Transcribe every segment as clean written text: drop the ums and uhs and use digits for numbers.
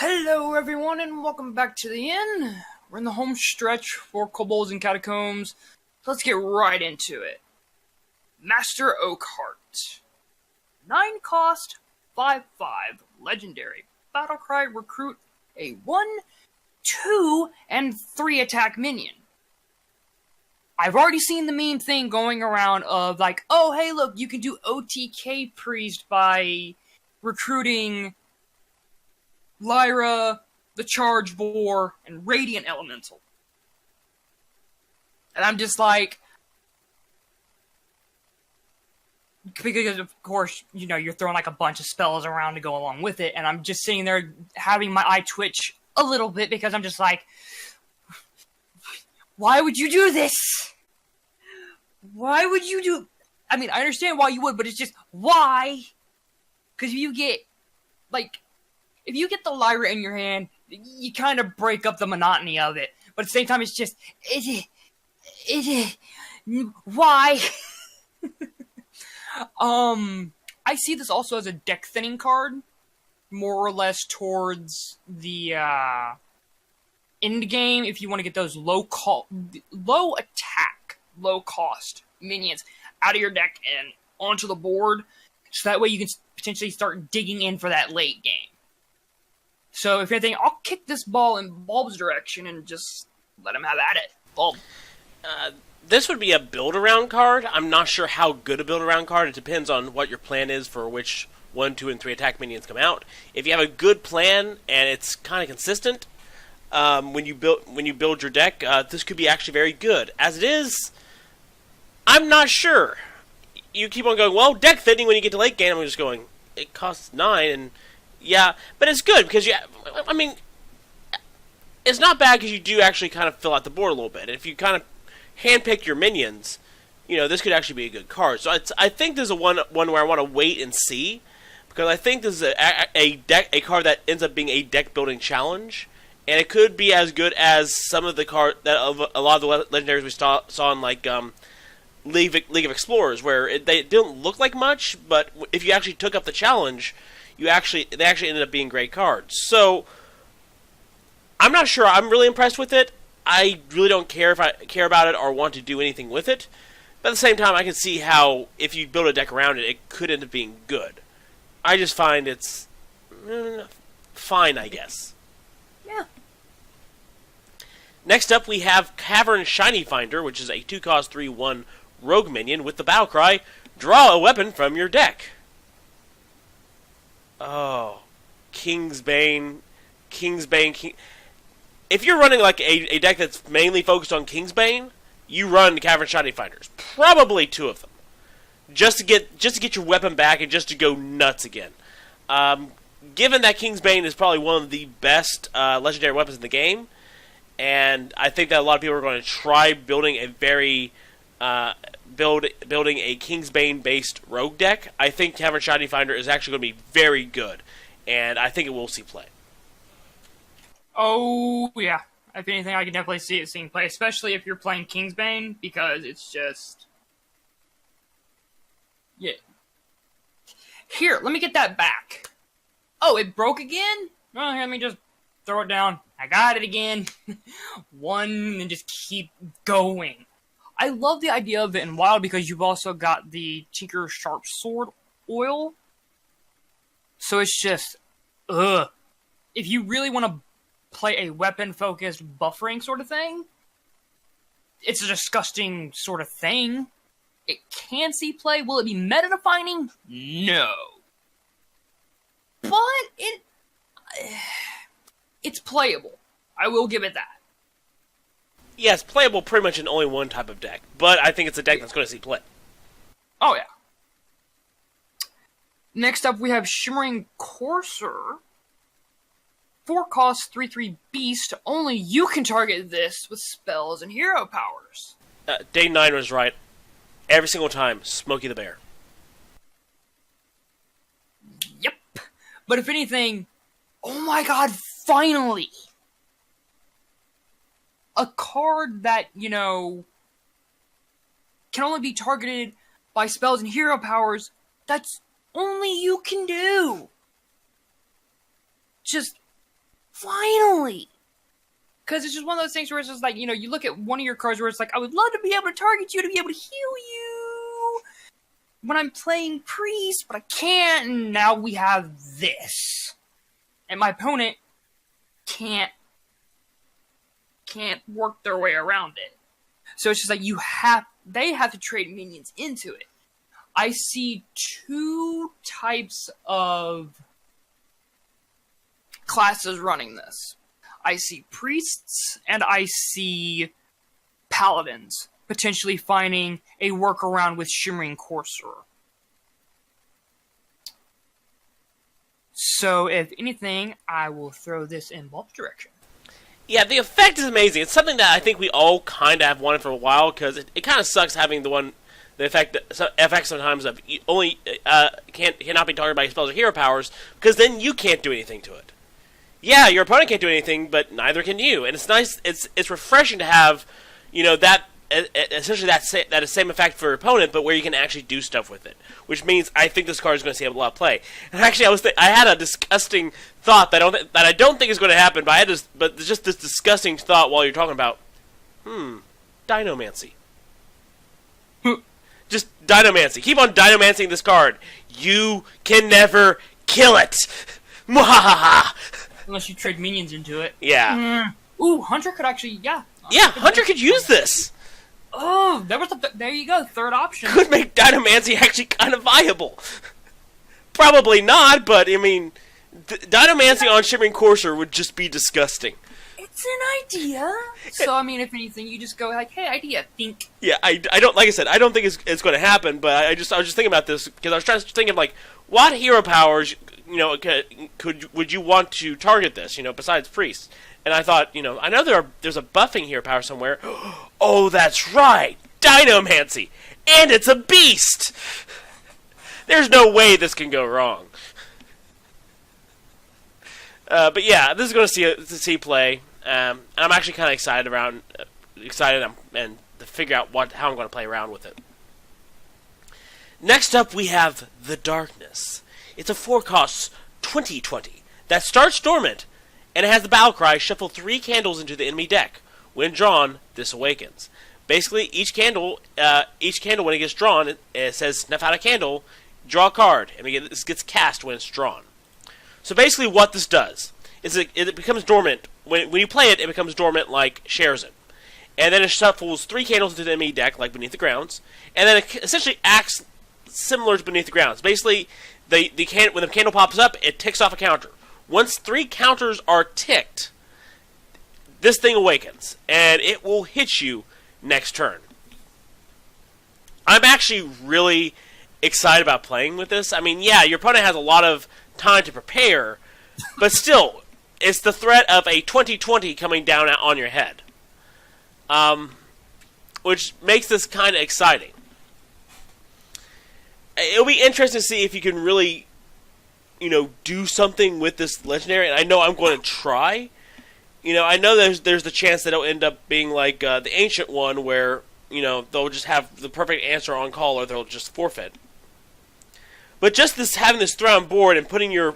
Hello everyone and welcome back to the inn. We're in the home stretch for Kobolds and Catacombs. So let's get right into it. Master Oakheart. 9 cost, 5/5, legendary. Battlecry recruit a 1, 2, and 3 attack minion. I've already seen the meme thing going around of like, oh hey look, you can do OTK Priest by recruiting Lyra, the Charge Boar, and Radiant Elemental. And I'm just like, because of course, you know, you're throwing like a bunch of spells around to go along with it, and I'm just sitting there having my eye twitch a little bit because I'm just like, why would you do this? Why would you do... I mean, I understand why you would, but it's just, why? Because if you get, like... If you get the Lyra in your hand, you kind of break up the monotony of it. But at the same time, it's just... why? I see this also as a deck thinning card. More or less towards the end game. If you want to get those low attack, low cost minions out of your deck and onto the board. So that way you can potentially start digging in for that late game. So, if anything, I'll kick this ball in Bulb's direction and just let him have at it. Bulb. This would be a build-around card. I'm not sure how good a build-around card. It depends on what your plan is for which 1, 2, and 3 attack minions come out. If you have a good plan and it's kind of consistent, when you build your deck, this could be actually very good. As it is, I'm not sure. You keep on going, well, deck thinning when you get to late game. I'm just going, it costs 9 and... Yeah, but it's good because I mean, it's not bad because you do actually kind of fill out the board a little bit. If you kind of handpick your minions, you know, this could actually be a good card. So I think there's one where I want to wait and see because I think this is a card that ends up being a deck building challenge, and it could be as good as some of the card that of a lot of the legendaries we saw in like League of Explorers, where they didn't look like much, but if you actually took up the challenge. They actually ended up being great cards. So I'm not sure. I'm really impressed with it. I really don't care if I care about it or want to do anything with it. But at the same time, I can see how if you build a deck around it, it could end up being good. I just find it's fine, I guess. Yeah. Next up, we have Cavern Shinyfinder, which is a 2-cost 3/1 rogue minion with the battle cry, draw a weapon from your deck. Oh, Kingsbane. If you're running like a deck that's mainly focused on Kingsbane, you run Cavern Shinyfinders. Probably 2 of them, just to get your weapon back and just to go nuts again. Given that Kingsbane is probably one of the best legendary weapons in the game, and I think that a lot of people are going to try building a building a Kingsbane based rogue deck, I think Cavern Shinyfinder is actually going to be very good, and I think it will see play. Oh, yeah. If anything, I can definitely see it seeing play, especially if you're playing Kingsbane, because it's just... Yeah. Here, let me get that back. Oh, it broke again? Oh, here, let me just throw it down. I got it again. 1, and just keep going. I love the idea of it in Wild because you've also got the Tinker Sharp Sword oil. So it's just, ugh. If you really want to play a weapon-focused buffering sort of thing, it's a disgusting sort of thing. It can see play. Will it be meta-defining? No. But it's playable. I will give it that. Yes, playable pretty much in only one type of deck, but I think it's a deck that's going to see play. Oh, yeah. Next up, we have Shimmering Courser. 4 cost, 3/3 beast. Only you can target this with spells and hero powers. Day 9 was right. Every single time, Smokey the Bear. Yep. But if anything, oh my god, finally! A card that, you know, can only be targeted by spells and hero powers, that's only you can do. Just finally! Because it's just one of those things where it's just like, you look at one of your cards where it's like, I would love to be able to target you, to be able to heal you when I'm playing Priest, but I can't, and now we have this. And my opponent can't work their way around it. So it's just like they have to trade minions into it. I see two types of classes running this. I see priests and I see paladins potentially finding a workaround with Shimmering Courser. So if anything, I will throw this in Bob's direction. Yeah, the effect is amazing. It's something that I think we all kind of have wanted for a while, because it kind of sucks having the effect sometimes of you only cannot be targeted by spells or hero powers, because then you can't do anything to it. Yeah, your opponent can't do anything, but neither can you. And it's nice. It's refreshing to have, that essentially that same effect for your opponent, but where you can actually do stuff with it. Which means I think this card is going to see a lot of play. And actually, I had a disgusting thought that I don't think is going to happen, but just this disgusting thought while you're talking about, Dinomancy. Just Dinomancy. Keep on Dinomancing this card. You can never kill it. Mwahaha. Unless you trade minions into it. Yeah. Ooh, Hunter could actually, yeah. Yeah, Hunter could use this. Oh, there you go, third option. Could make Dinomancy actually kind of viable. Probably not, but, I mean, Dinomancy on Shimmering Courser would just be disgusting. It's an idea. So, I mean, if anything, you just go like, hey, idea, think. Yeah, I don't, like I said, I don't think it's going to happen, but I was just thinking about this, because I was trying to think of, like, what hero powers, would you want to target this, besides priests? And I thought, I know there's a buffing hero power somewhere. Oh, that's right! Dinomancy! And it's a beast! There's no way this can go wrong. But yeah, this is going to see play. And I'm actually kind of excited and to figure out how I'm going to play around with it. Next up, we have the Darkness. It's a 4-cost 20/20 that starts dormant, and it has the battle cry: shuffle 3 candles into the enemy deck. When drawn, this awakens. Basically, each candle when it gets drawn, it says snuff out a candle, draw a card, and this gets cast when it's drawn. So basically, what this does is it becomes dormant. When you play it, it becomes dormant like Sherzin. And then it shuffles 3 candles into the enemy deck, like Beneath the Grounds, and then it essentially acts similar to Beneath the Grounds. Basically, when the candle pops up, it ticks off a counter. Once 3 counters are ticked, this thing awakens, and it will hit you next turn. I'm actually really excited about playing with this. I mean, yeah, your opponent has a lot of time to prepare, but still, it's the threat of a 20/20 coming down on your head. Which makes this kind of exciting. It'll be interesting to see if you can really, do something with this legendary. And I know I'm going to try. I know there's the chance that it'll end up being like the ancient one, where they'll just have the perfect answer on call, or they'll just forfeit. But just having this threat on board and putting your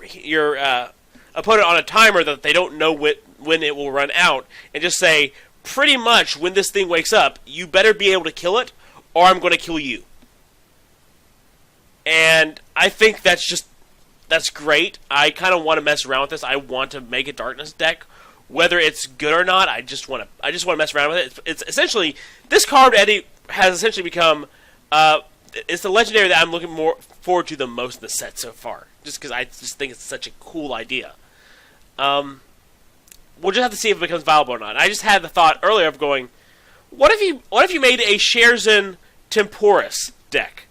opponent on a timer that they don't know when it will run out, and just say, pretty much when this thing wakes up, you better be able to kill it, or I'm going to kill you. And I think that's great. I kind of want to mess around with this. I want to make a Darkness deck. Whether it's good or not, I just want to mess around with it. It's essentially, this card, Eddie, has essentially become it's the legendary that I'm looking more forward to the most in the set so far. Just because I just think it's such a cool idea. We'll just have to see if it becomes viable or not. I just had the thought earlier of going, what if you made a Sherzin Temporis deck?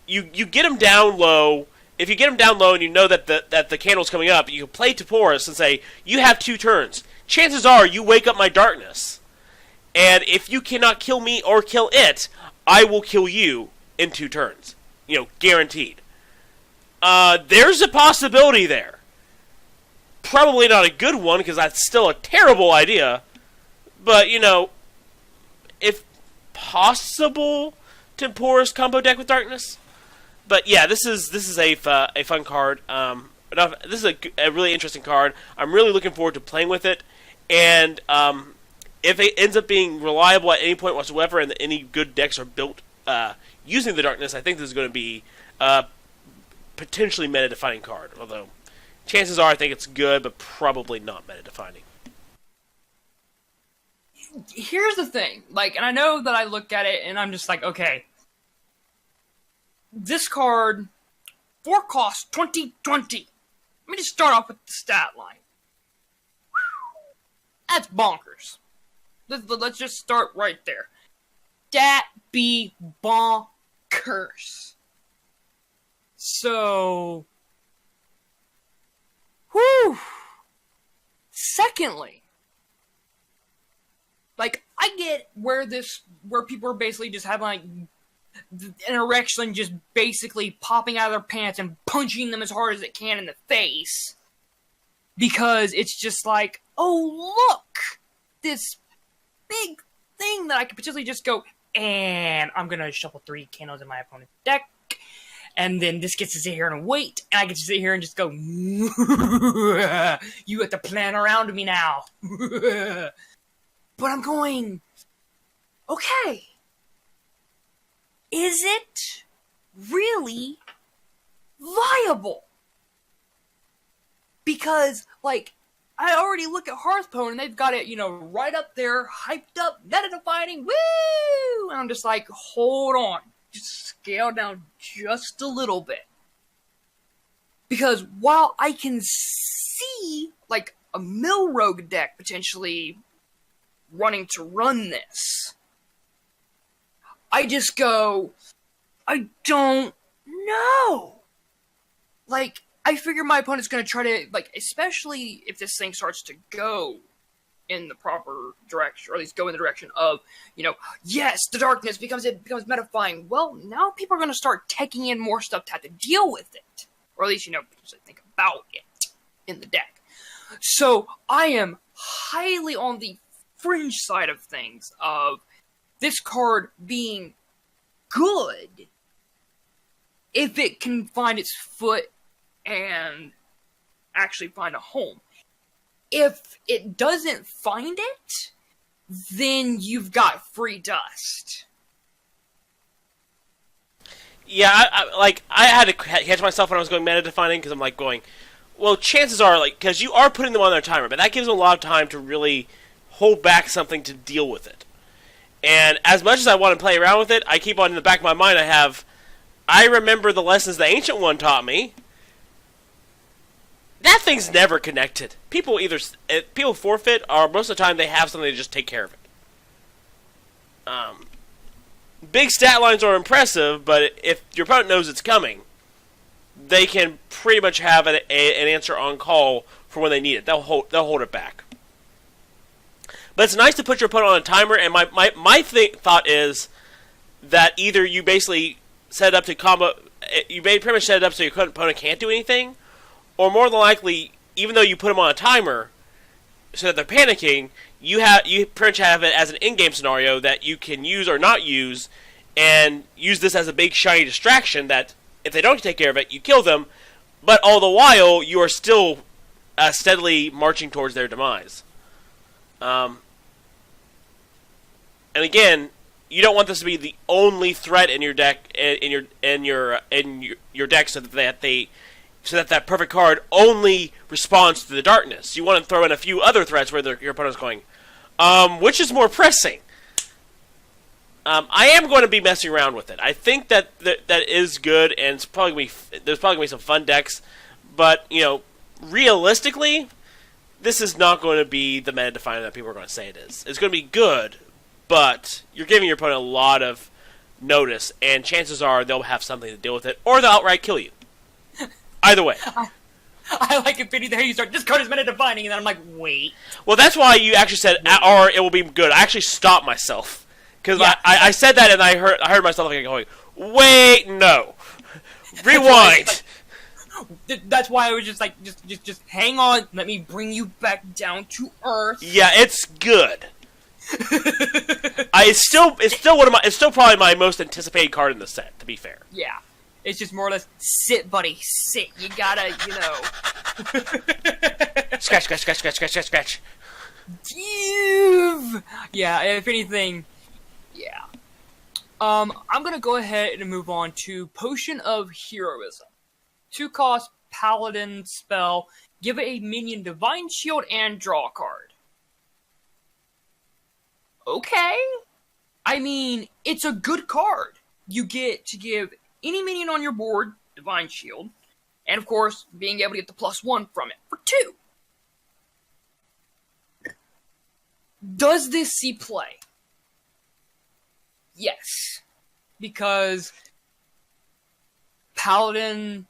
You get him down low. If you get him down low and you know that the candle's coming up, you can play Temporis and say, you have 2 turns. Chances are you wake up my Darkness. And if you cannot kill me or kill it, I will kill you in 2 turns. Guaranteed. There's a possibility there. Probably not a good one, because that's still a terrible idea. But, if possible, Temporis combo deck with Darkness. But yeah, this is a fun card. This is a really interesting card. I'm really looking forward to playing with it, and if it ends up being reliable at any point whatsoever, and any good decks are built using the darkness, I think this is going to be a potentially meta-defining card. Although, chances are I think it's good, but probably not meta-defining. Here's the thing, like, and I know that I look at it and I'm just like, okay, this card, 4 cost, 2020. Let me just start off with the stat line. That's bonkers. Let's just start right there. That be bonkers. So, whew. Secondly, like, I get where people are basically just having, like, an erection, just basically popping out of their pants and punching them as hard as it can in the face. Because it's just like, oh, look! This big thing that I could potentially just go, and I'm gonna shuffle 3 candles in my opponent's deck, and then this gets to sit here and wait, and I get to sit here and just go, you have to plan around me now. But I'm going, okay, is it really viable? Because, like, I already look at Hearthstone and they've got it, right up there, hyped up, meta-defining, woo! And I'm just like, hold on, just scale down just a little bit. Because while I can see, like, a mill rogue deck potentially running to run this, I just go, I don't know. Like, I figure my opponent's going to try to, like, especially if this thing starts to go in the proper direction, or at least go in the direction of, yes, the darkness becomes metafying. Well, now people are going to start taking in more stuff to have to deal with it. Or at least, potentially think about it in the deck. So, I am highly on the fringe side of things of this card being good if it can find its foot and actually find a home. If it doesn't find it, then you've got free dust. Yeah, I had to catch myself when I was going meta-defining, because I'm like going, well, chances are, like, because you are putting them on their timer, but that gives them a lot of time to really hold back something to deal with it. And as much as I want to play around with it, I keep on in the back of my mind, I remember the lessons the Ancient One taught me. That thing's never connected. People forfeit, or most of the time they have something to just take care of it. Big stat lines are impressive, but if your opponent knows it's coming, they can pretty much have an answer on call for when they need it. They'll hold it back. But it's nice to put your opponent on a timer, and my thought is that either you basically set it up to combo, you pretty much set it up so your opponent can't do anything, or more than likely, even though you put them on a timer so that they're panicking, you pretty much have it as an in-game scenario that you can use or not use, and use this as a big shiny distraction that if they don't take care of it, you kill them, but all the while you are still steadily marching towards their demise. And again, you don't want this to be the only threat in your deck, in your deck, so that that perfect card only responds to the darkness. You want to throw in a few other threats where your opponent's going, which is more pressing? I am going to be messing around with it. I think that is good, and there's probably going to be some fun decks, but realistically, this is not going to be the meta definer that people are going to say it is. It's going to be good, but you're giving your opponent a lot of notice, and chances are they'll have something to deal with it, or they'll outright kill you. Either way. I like it, Vinny, there you start, this card is meta defining, and then I'm like, wait. Well, that's why you actually said, or it will be good. I actually stopped myself. Because yeah. I said that, and I heard myself going, wait, no. Rewind. That's why I was just like, just hang on, let me bring you back down to earth. Yeah, it's good. It's still probably my most anticipated card in the set, to be fair. Yeah. It's just more or less, sit, buddy, sit. You gotta, you know. Scratch, scratch, scratch, scratch, scratch, scratch, scratch. Yeah, if anything, yeah. I'm gonna go ahead and move on to Potion of Heroism. 2-cost Paladin spell. Give a minion Divine Shield and draw a card. Okay. I mean, it's a good card. You get to give any minion on your board Divine Shield, and of course, being able to get the +1 from it for 2. Does this see play? Yes. Because Paladin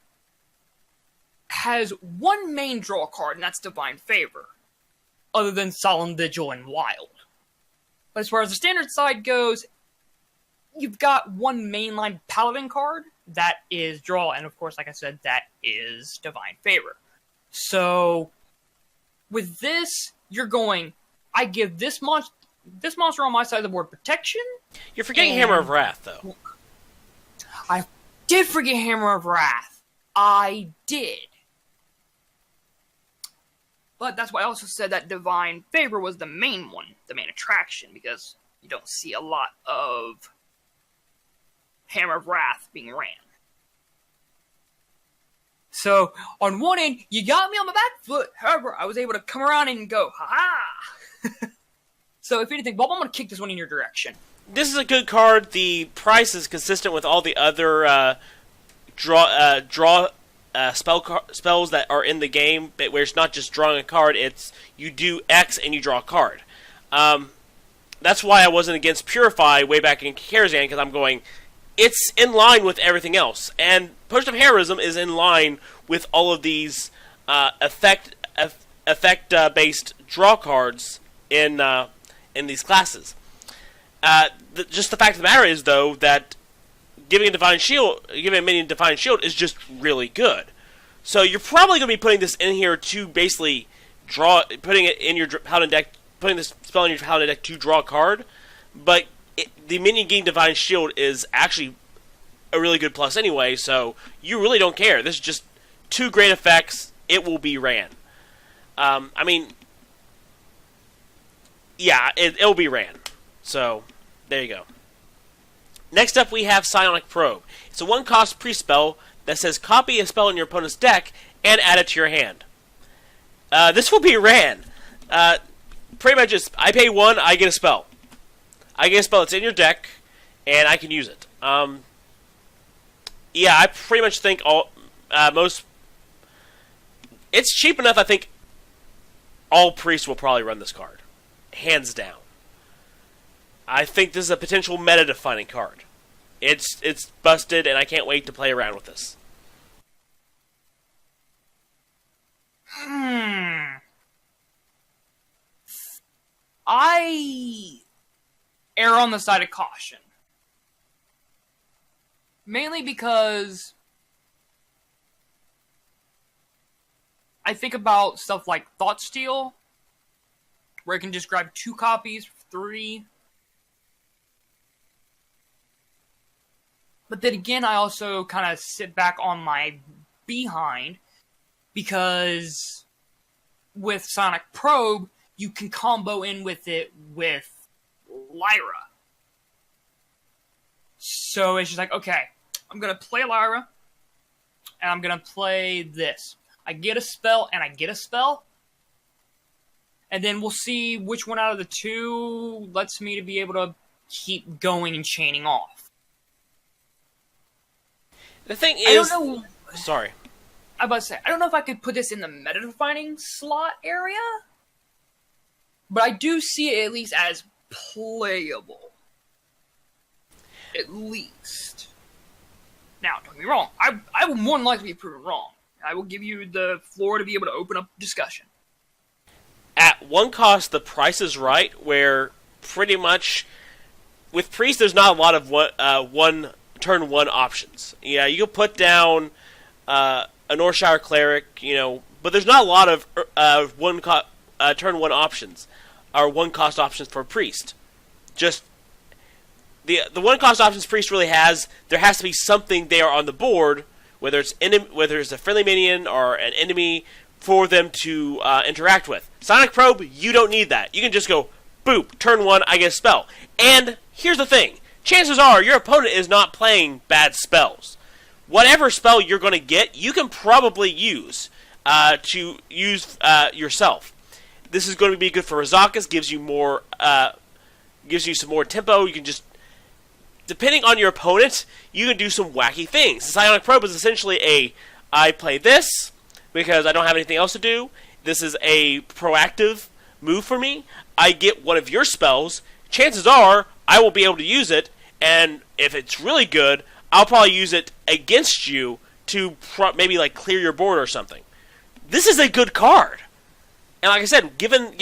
has one main draw card, and that's Divine Favor, other than Solemn Vigil and Wild. But as far as the standard side goes, you've got one mainline Paladin card, that is draw, and of course, like I said, that is Divine Favor. So, with this, you're going, I give this monster on my side of the board protection. You're forgetting Hammer of Wrath, though. I did forget Hammer of Wrath. I did. But that's why I also said that Divine Favor was the main one, the main attraction, because you don't see a lot of Hammer of Wrath being ran. So, on one end, you got me on my back foot. However, I was able to come around and go, ha-ha! So, if anything, Bob, I'm going to kick this one in your direction. This is a good card. The price is consistent with all the other spells that are in the game, where it's not just drawing a card, it's you do X and you draw a card. That's why I wasn't against Purify way back in Karazhan, because I'm going, it's in line with everything else. And Potion of Heroism is in line with all of these effect-based draw cards in these classes. Just the fact of the matter is, though, that giving a minion Divine Shield is just really good. So you're probably going to be putting this in here to basically putting it in your Paladin deck, putting this spell in your Paladin deck to draw a card. But the minion getting Divine Shield is actually a really good plus anyway, so you really don't care. This is just 2 great effects. It will be ran. I mean, yeah, it'll be ran. So, there you go. Next up, we have Psionic Probe. It's a 1-cost pre-spell that says copy a spell in your opponent's deck and add it to your hand. This will be ran. Pretty much just, I pay 1, I get a spell. I get a spell that's in your deck, and I can use it. Yeah, I pretty much think most... It's cheap enough, I think all priests will probably run this card. Hands down. I think this is a potential meta-defining card. It's busted, and I can't wait to play around with this. I err on the side of caution. Mainly because I think about stuff like Thoughtsteal, where I can just grab 2 copies for 3. But then again, I also kind of sit back on my behind, because with Psionic Probe, you can combo in with it with Lyra. So it's just like, okay, I'm going to play Lyra, and I'm going to play this. I get a spell, and I get a spell, and then we'll see which one out of the 2 lets me to be able to keep going and chaining off. The thing is... I don't know... Sorry. I was about to say, I don't know if I could put this in the meta-defining slot area, but I do see it at least as playable. At least. Now, don't get me wrong, I will more than likely be proven wrong. I will give you the floor to be able to open up discussion. At 1 cost, the price is right, where pretty much with Priest, there's not a lot of turn 1 options. Yeah, you can put down a Northshire Cleric, but there's not a lot of turn 1 options, or 1 cost options for Priest. Just the one-cost options Priest really has, there has to be something there on the board, whether it's a friendly minion or an enemy, for them to interact with. Psionic Probe, you don't need that. You can just go, boop, turn 1, I get a spell. And here's the thing. Chances are your opponent is not playing bad spells. Whatever spell you're going to get, you can probably use yourself. This is going to be good for Razakus, gives you some more tempo. You can just, depending on your opponent, you can do some wacky things. The Psionic Probe is essentially I play this because I don't have anything else to do. This is a proactive move for me. I get one of your spells. Chances are I will be able to use it, and if it's really good, I'll probably use it against you to maybe like clear your board or something. This is a good card. And like I said, given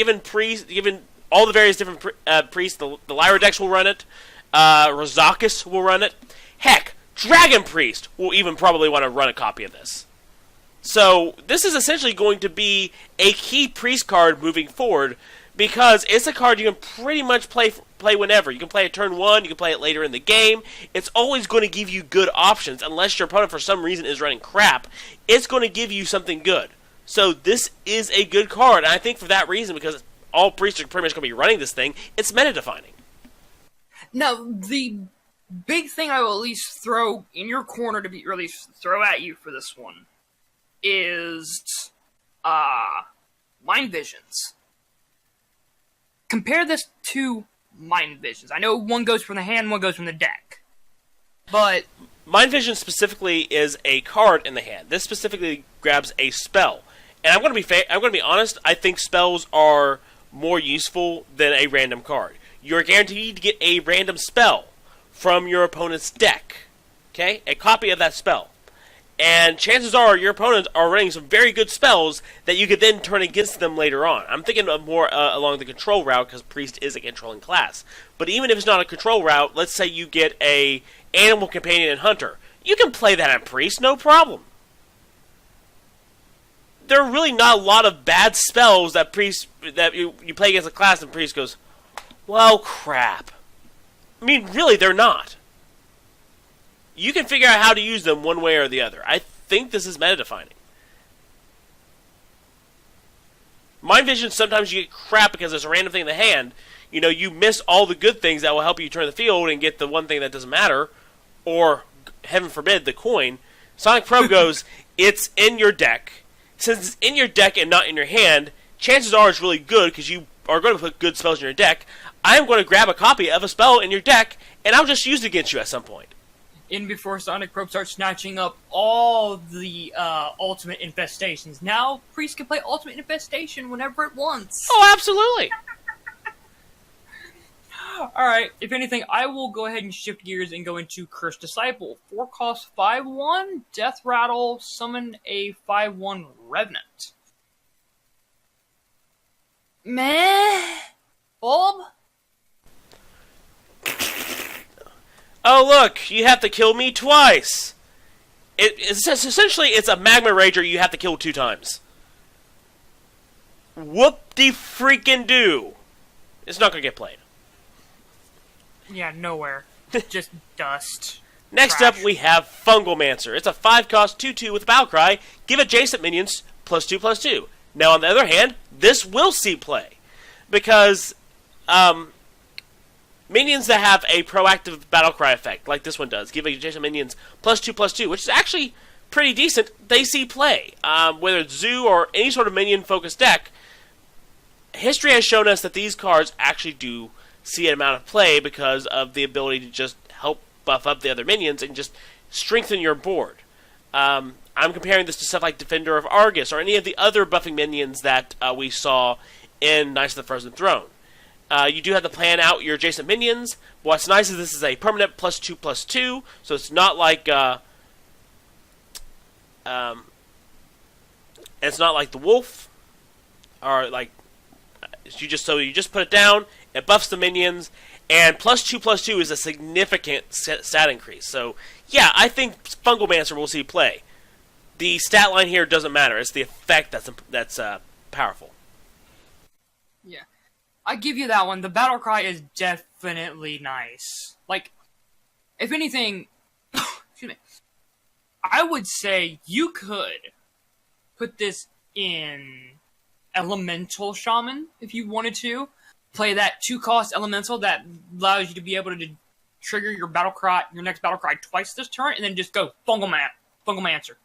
all the various different priests, the Lyra decks will run it, Razakus will run it. Heck, Dragon Priest will even probably want to run a copy of this. So this is essentially going to be a key priest card moving forward, because it's a card you can pretty much play whenever. You can play it turn 1, you can play it later in the game. It's always going to give you good options, unless your opponent for some reason is running crap. It's going to give you something good. So this is a good card, and I think for that reason, because all priests are pretty much going to be running this thing, it's meta-defining. Now, the big thing I will at least throw in your corner throw at you for this one is Mind Visions. Compare this to Mind Visions. I know one goes from the hand, one goes from the deck. But Mind Vision specifically is a card in the hand. This specifically grabs a spell. And I'm going to be honest, I think spells are more useful than a random card. You're guaranteed to get a random spell from your opponent's deck. Okay? A copy of that spell. And chances are your opponents are running some very good spells that you could then turn against them later on. I'm thinking of more along the control route, because Priest is a controlling class. But even if it's not a control route, let's say you get a Animal Companion and Hunter. You can play that on Priest, no problem. There are really not a lot of bad spells that you play against a class and Priest goes, well, crap. I mean, really, they're not. You can figure out how to use them one way or the other. I think this is meta-defining. Mind Vision, sometimes you get crap because there's a random thing in the hand. You know, you miss all the good things that will help you turn the field and get the one thing that doesn't matter. Or, heaven forbid, the coin. Psionic Probe goes, it's in your deck. Since it's in your deck and not in your hand, chances are it's really good because you are going to put good spells in your deck. I'm going to grab a copy of a spell in your deck, and I'll just use it against you at some point. In before Psionic Probe starts snatching up all the ultimate infestations. Now, Priest can play ultimate infestation whenever it wants. Oh, absolutely. Alright, if anything, I will go ahead and shift gears and go into Cursed Disciple. 4 cost 5/1, Death Rattle, summon a 5/1 Revenant. Meh? Bulb? Oh, look, you have to kill me twice. It's essentially a Magma Rager you have to kill 2 times. Whoop-de-freaking-do. It's not going to get played. Yeah, nowhere. Just dust. Next Trash. up, we have Fungalmancer. It's a 5-cost 2/2 with Battle Cry. Give adjacent minions +2/+2. Now, on the other hand, this will see play. Because minions that have a proactive Battle Cry effect, like this one does, give adjacent minions +2/+2, which is actually pretty decent, they see play. Whether it's Zoo or any sort of minion-focused deck, history has shown us that these cards actually do see an amount of play because of the ability to just help buff up the other minions and just strengthen your board. I'm comparing this to stuff like Defender of Argus or any of the other buffing minions that we saw in Knights of the Frozen Throne. You do have to plan out your adjacent minions. What's nice is this is a permanent +2/+2, so it's not like it's not like the wolf, or like you just put it down. It buffs the minions, and +2/+2 is a significant stat increase. So, yeah, I think Fungalmancer will see play. The stat line here doesn't matter. It's the effect that's powerful. Yeah. I give you that one. The battle cry is definitely nice. Like, if anything, excuse me, I would say you could put this in Elemental Shaman if you wanted to. Play that 2-cost Elemental that allows you to be able to trigger your battle cry, your next battle cry twice this turn, and then just go Fungalmancer.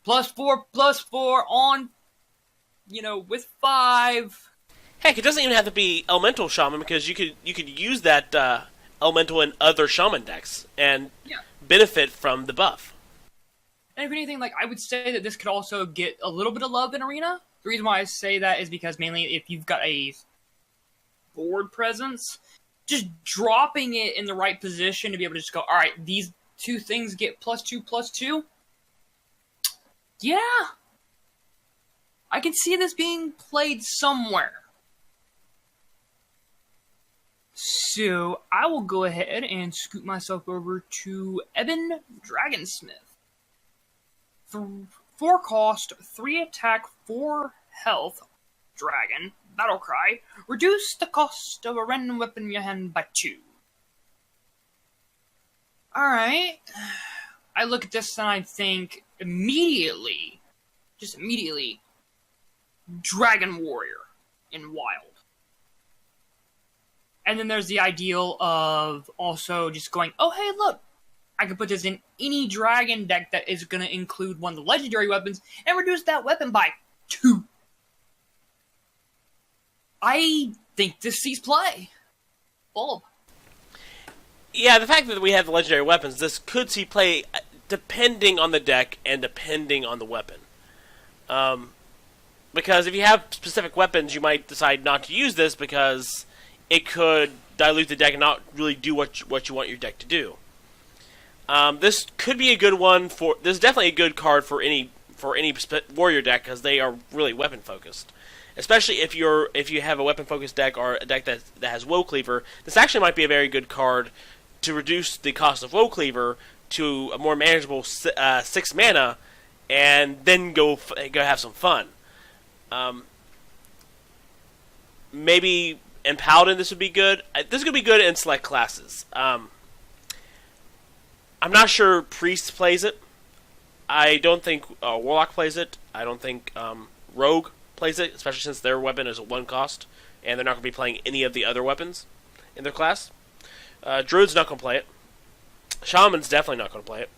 +4/+4 on, with 5. Heck, it doesn't even have to be Elemental Shaman, because you could use that Elemental in other Shaman decks and benefit from the buff. And if anything, I would say that this could also get a little bit of love in Arena. The reason why I say that is because mainly if you've got a board presence, just dropping it in the right position to be able to just go, alright, these 2 things get +2/+2. Yeah. I can see this being played somewhere. So, I will go ahead and scoot myself over to Ebon Dragonsmith. 4 cost, 3 attack, 4 health, dragon, battle cry, reduce the cost of a random weapon in your hand by 2. Alright. I look at this and I think immediately, Dragon Warrior in Wild. And then there's the ideal of also just going, oh hey look, I can put this in any dragon deck that is going to include one of the legendary weapons and reduce that weapon by 2. I think this sees play. Bulb. Yeah, the fact that we have the legendary weapons, this could see play depending on the deck and depending on the weapon. Because if you have specific weapons, you might decide not to use this because it could dilute the deck and not really do what you want your deck to do. This could be a good one for. This is definitely a good card for any warrior deck because they are really weapon focused. Especially if you have a weapon focused deck or a deck that has Woe Cleaver, this actually might be a very good card to reduce the cost of Woe Cleaver to a more manageable 6 mana, and then go have some fun. Maybe in Paladin this would be good. This could be good in select classes. I'm not sure Priest plays it. I don't think Warlock plays it. I don't think Rogue plays it, especially since their weapon is a 1 cost, and they're not going to be playing any of the other weapons in their class. Druid's not going to play it. Shaman's definitely not going to play it.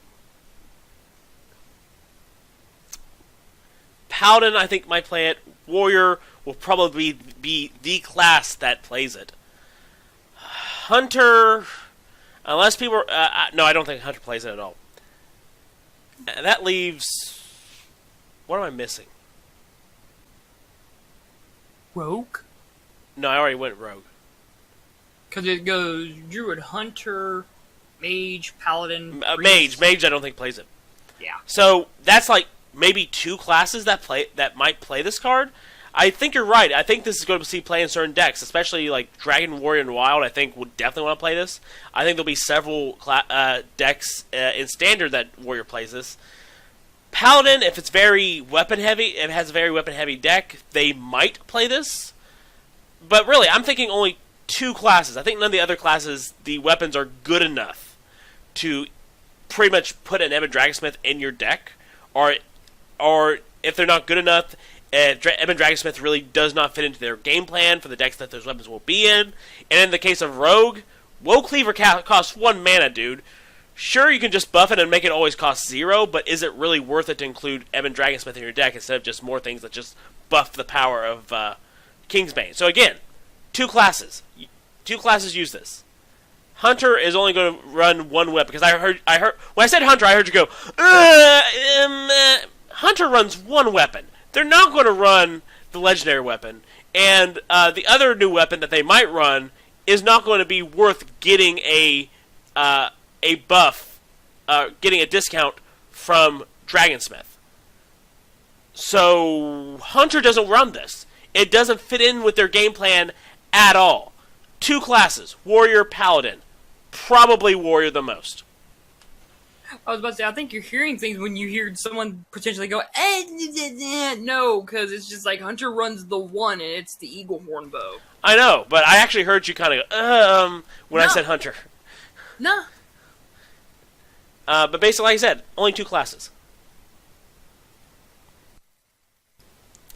Paladin, I think, might play it. Warrior will probably be the class that plays it. Hunter, unless people... no, I don't think Hunter plays it at all. And that leaves... What am I missing? Rogue? No, I already went Rogue. Because it goes Druid, Hunter, Mage, Paladin... Mage I don't think plays it. Yeah. So, that's like maybe 2 classes that might play this card. I think you're right. I think this is going to see play in certain decks, especially like Dragon Warrior and Wild. I think would definitely want to play this. I think there'll be several decks in Standard that Warrior plays this. Paladin, if it's very weapon heavy, if it has a very weapon heavy deck, they might play this. But really, I'm thinking only 2 classes. I think none of the other classes, the weapons are good enough to pretty much put an Ebon Dragonsmith in your deck, or if they're not good enough, Ebon Dragonsmith really does not fit into their game plan for the decks that those weapons will be in. And in the case of Rogue, Woe Cleaver costs 1 mana, dude. Sure, you can just buff it and make it always cost 0, but is it really worth it to include Ebon Dragonsmith in your deck instead of just more things that just buff the power of Kingsbane? So again, 2 classes. 2 classes use this. Hunter is only going to run 1 weapon, because I heard when I said Hunter, I heard you go, Hunter runs 1 weapon. They're not going to run the legendary weapon, and the other new weapon that they might run is not going to be worth getting a buff, getting a discount from Dragonsmith. So Hunter doesn't run this. It doesn't fit in with their game plan at all. 2 classes, Warrior, Paladin. Probably Warrior the most. I was about to say, I think you're hearing things when you hear someone potentially go, no, because it's just like Hunter runs the one and it's the Eagle Horn Bow. I know, but I actually heard you kind of go, when I said Hunter. No. But basically, like I said, only 2 classes.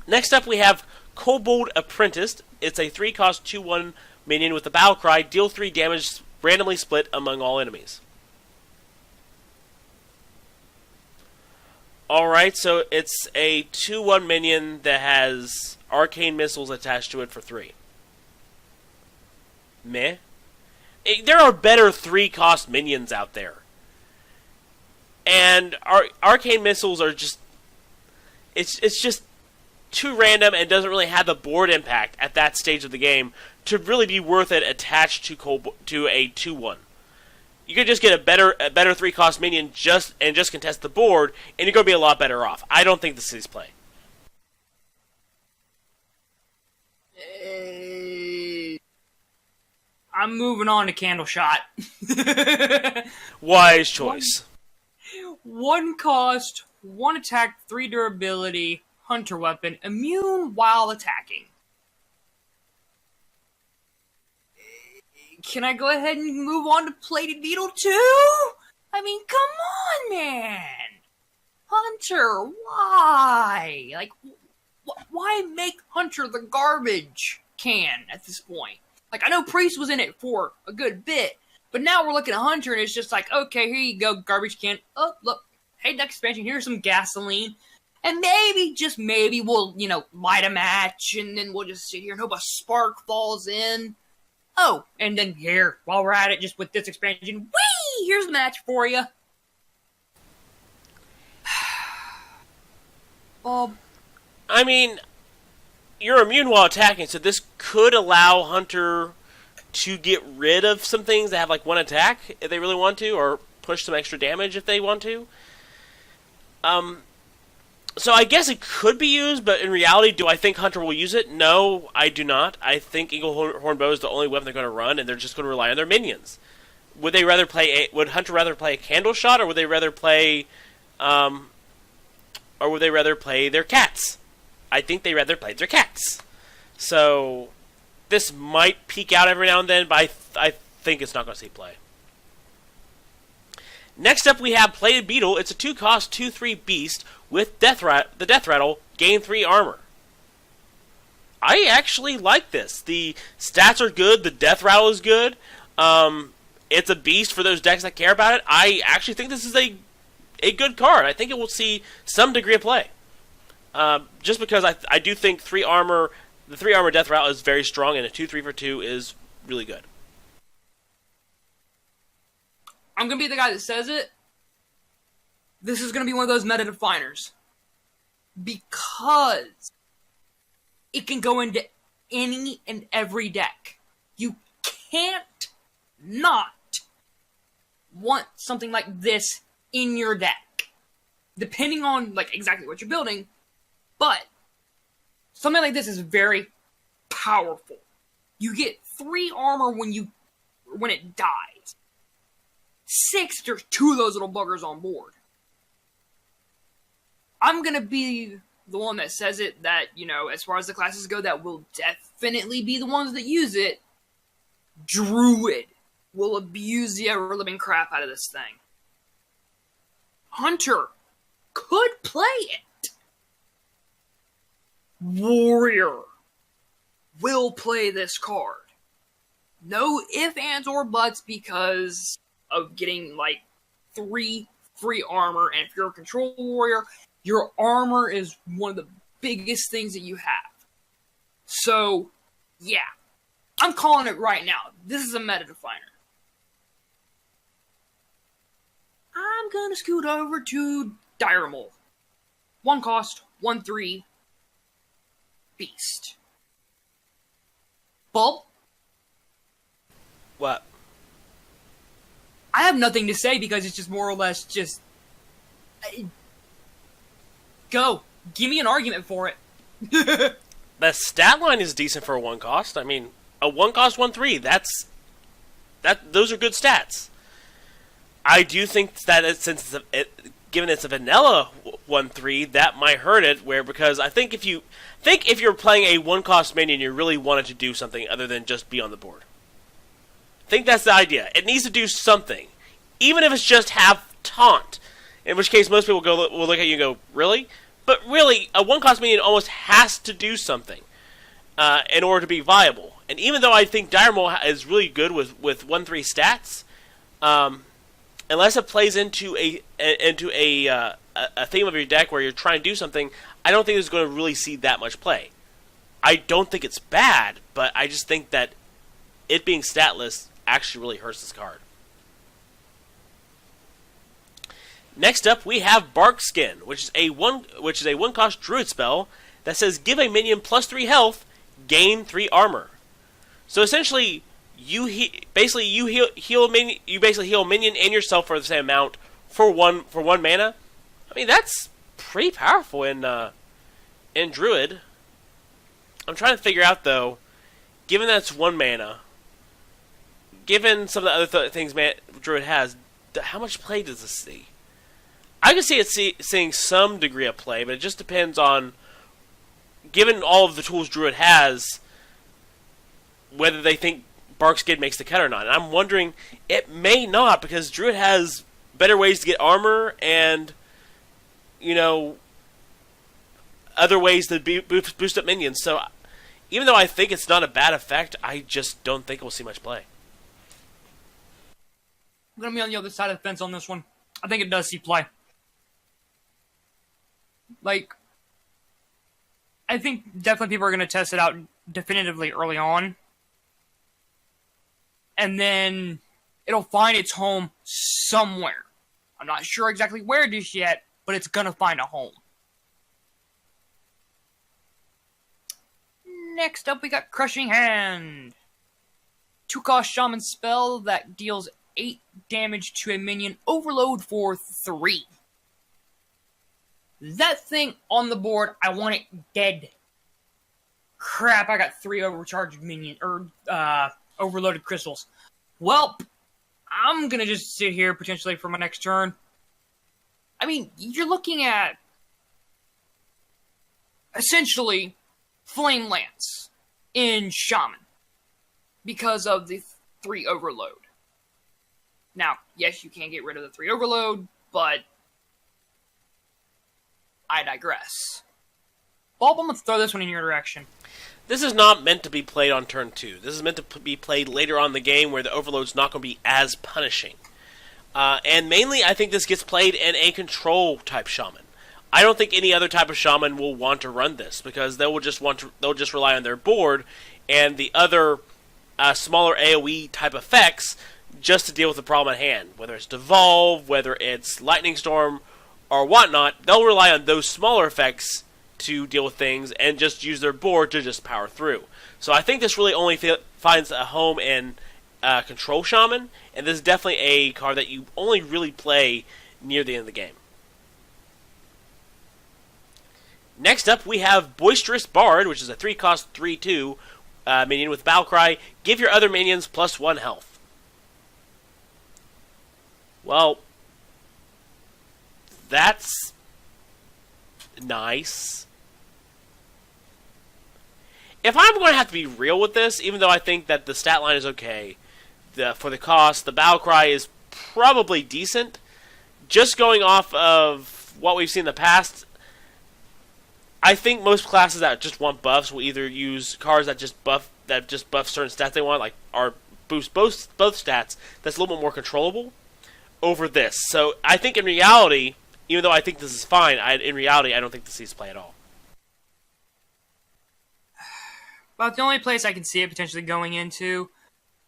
Next up, we have Kobold Apprentice. It's a 3-cost 2/1 minion with the Battle Cry. Deal 3 damage, randomly split among all enemies. Alright, so it's a 2/1 minion that has arcane missiles attached to it for 3. Meh. There are better 3-cost minions out there. And arcane missiles are just... It's just too random and doesn't really have the board impact at that stage of the game to really be worth it attached to a 2/1. You could just get a better 3-cost minion just contest the board, and you're going to be a lot better off. I don't think this is play. I'm moving on to Candleshot. Wise choice. 1 cost, 1 attack, 3 durability, hunter weapon, immune while attacking. Can I go ahead and move on to Plated Beetle too? I mean, come on, man! Hunter, why? Like, why make Hunter the garbage can at this point? Like, I know Priest was in it for a good bit, but now we're looking at Hunter and it's just like, okay, here you go, garbage can. Oh, look, hey, next expansion, here's some gasoline. And maybe, just maybe, we'll, light a match and then we'll just sit here and hope a spark falls in. Oh, and then here, while we're at it, just with this expansion, whee! Here's the match for you. I mean, you're immune while attacking, so this could allow Hunter to get rid of some things that have, like, 1 attack, if they really want to, or push some extra damage if they want to. So I guess it could be used, but in reality, do I think Hunter will use it? No, I do not. I think Eagle Horn Bow is the only weapon they're going to run, and they're just going to rely on their minions. Would Hunter rather play a Candleshot, or would they rather play, their cats? I think they rather play their cats. So this might peek out every now and then, but I think it's not going to see play. Next up, we have Plated Beetle. It's a 2-cost 2/3 beast with the Death Rattle, gain 3 armor. I actually like this. The stats are good. The Death Rattle is good. It's a beast for those decks that care about it. I actually think this is a good card. I think it will see some degree of play. Just because I do think 3 armor, the 3 armor Death Rattle is very strong, and a 2/3 for 2 is really good. I'm going to be the guy that says it. This is going to be one of those meta definers. Because it can go into any and every deck. You can't not want something like this in your deck. Depending on, like, exactly what you're building. But something like this is very powerful. You get 3 armor when it dies. 6, there's 2 of those little buggers on board. I'm gonna be the one that says it, that, as far as the classes go, that will definitely be the ones that use it. Druid will abuse the ever-living crap out of this thing. Hunter could play it. Warrior will play this card. No ifs, ands, or buts, because of getting, 3 free armor, and if you're a control warrior, your armor is one of the biggest things that you have. So, yeah. I'm calling it right now. This is a meta definer. I'm gonna scoot over to Diremol. 1 cost, 1/3, beast. Bulb? What? I have nothing to say because it's just more or less just... Go. Give me an argument for it. The stat line is decent for a 1 cost. I mean, a 1 cost 1/3, those are good stats. I do think that since given it's a vanilla 1/3, that might hurt it. Because I think if you're playing a 1-cost minion, you really want it to do something other than just be on the board. I think that's the idea. It needs to do something, even if it's just have taunt. In which case, most people will look at you and go, "Really?" But really, a 1-cost minion almost has to do something in order to be viable. And even though I think Dire Maul is really good with 1/3 stats, unless it plays into a theme of your deck where you're trying to do something, I don't think it's going to really see that much play. I don't think it's bad, but I just think that it being statless actually really hurts this card. Next up, we have Barkskin, which is a 1-cost druid spell that says give a minion +3 health, gain 3 armor. So essentially, you heal a minion and yourself for the same amount for one mana. I mean, that's pretty powerful in druid. I'm trying to figure out though, given that it's 1 mana, given some of the other things druid has, how much play does this see? I can see it seeing some degree of play, but it just depends on, given all of the tools druid has, whether they think Barkskin makes the cut or not. And I'm wondering, it may not, because druid has better ways to get armor and, other ways to boost up minions. So even though I think it's not a bad effect, I just don't think we'll see much play. I'm going to be on the other side of the fence on this one. I think it does see play. I think definitely people are going to test it out definitively early on. And then it'll find its home somewhere. I'm not sure exactly where just yet, but it's going to find a home. Next up, we got Crushing Hand. 2-cost shaman spell that deals 8 damage to a minion, overload for 3. That thing on the board, I want it dead. Crap, I got 3 overcharged overloaded crystals. Well, I'm gonna just sit here potentially for my next turn. I mean, you're looking at essentially Flame Lance in Shaman because of the 3 overload. Now, yes, you can get rid of the 3 overload, but I digress. Bob, I'm going to throw this one in your direction. This is not meant to be played on turn 2. This is meant to be played later on in the game where the overload's not going to be as punishing. And mainly, I think this gets played in a control-type shaman. I don't think any other type of shaman will want to run this because they'll just rely on their board and the other smaller AoE type effects just to deal with the problem at hand. Whether it's Devolve, whether it's Lightning Storm, or whatnot, they'll rely on those smaller effects to deal with things and just use their board to just power through. So I think this really only finds a home in Control Shaman, and this is definitely a card that you only really play near the end of the game. Next up, we have Boisterous Bard, which is a 3-cost 3/2 minion with Battlecry. Give your other minions +1 health. Well, that's nice. If I'm going to have to be real with this, even though I think that the stat line is okay, for the cost, the Battlecry is probably decent. Just going off of what we've seen in the past, I think most classes that just want buffs will either use cards that just buff certain stats they want, or boost both stats. That's a little bit more controllable over this. So I think in reality, even though I think this is fine, in reality I don't think this sees play at all. Well, the only place I can see it potentially going into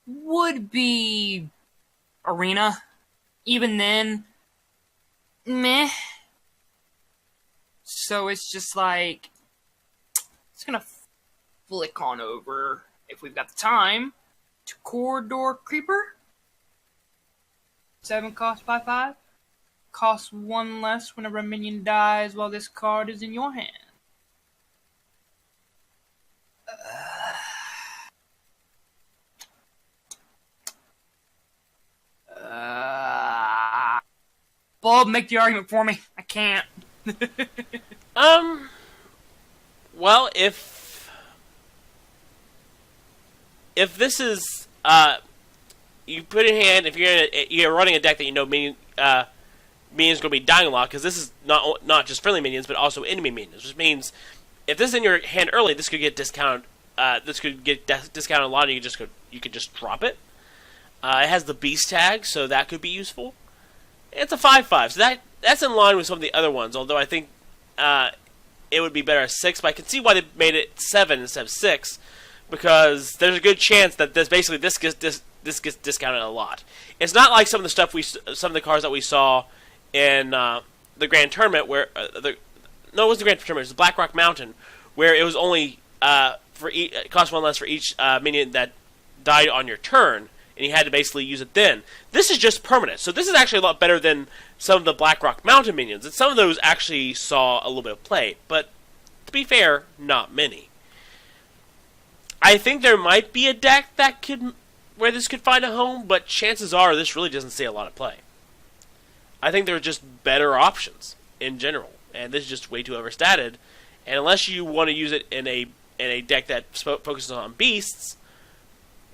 would be Arena. Even then, meh. So it's just like, it's gonna flick on over, if we've got the time, to Corridor Creeper. 7 cost 5/5. Costs 1 less whenever a minion dies while this card is in your hand. Bob, make the argument for me. I can't. Well, if this is you put in hand, if you're running a deck that you know minions are going to be dying a lot, because this is not just friendly minions but also enemy minions, which means if this is in your hand early, this could get discounted. Discounted a lot, and you could just drop it. It has the beast tag, so that could be useful. It's a 5/5, so that's in line with some of the other ones. Although I think it would be better as 6, but I can see why they made it 7 instead of 6, because there's a good chance that this gets discounted a lot. It's not like some of the cards that we saw in the Grand Tournament, where it wasn't the Grand Tournament, it was the Blackrock Mountain, where it was only it cost 1 less for each minion that died on your turn, and you had to basically use it then. This is just permanent, so this is actually a lot better than some of the Blackrock Mountain minions, and some of those actually saw a little bit of play, but to be fair, not many. I think there might be a deck where this could find a home, but chances are this really doesn't see a lot of play. I think there are just better options in general, and this is just way too overstated, and unless you want to use it in a deck that focuses on beasts,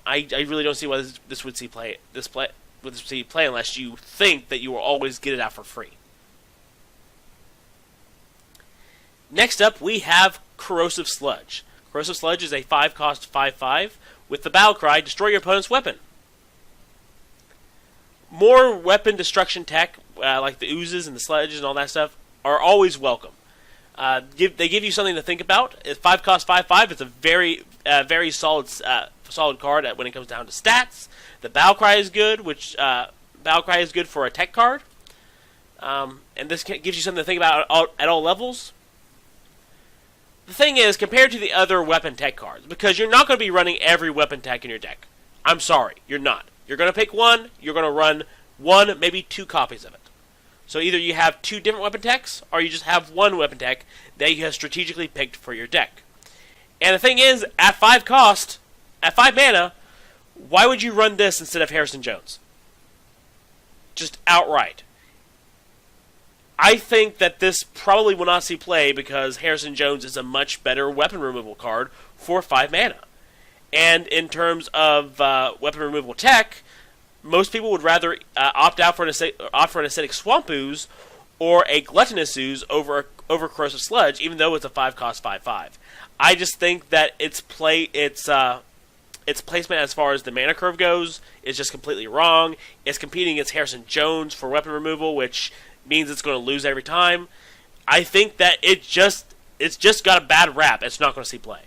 I really don't see why this would see play unless you think that you will always get it out for free. Next up, we have Corrosive Sludge. Corrosive Sludge is a 5-cost 5/5 with the battle cry, destroy your opponent's weapon. More weapon destruction tech, like the oozes and the sludges and all that stuff, are always welcome. They give you something to think about. It's 5-cost 5/5. It's a very solid card when it comes down to stats. The battle cry is good, which battle cry is good for a tech card, and this gives you something to think about at all levels. The thing is, compared to the other weapon tech cards, because you're not going to be running every weapon tech in your deck. I'm sorry, you're not. You're going to pick one. You're going to run 1, maybe 2 copies of it. So either you have 2 different weapon techs, or you just have 1 weapon tech that you have strategically picked for your deck. And the thing is, at 5 cost, at 5 mana, why would you run this instead of Harrison Jones? Just outright. I think that this probably will not see play because Harrison Jones is a much better weapon removal card for 5 mana. And in terms of weapon removal tech, most people would rather opt for an Acidic Swamp Ooze or a Gluttonous Ooze over Corrosive Sludge, even though it's a 5-cost 5/5. I just think that its placement as far as the mana curve goes is just completely wrong. It's competing against Harrison Jones for weapon removal, which means it's going to lose every time. I think that it's just got a bad rap. It's not going to see play.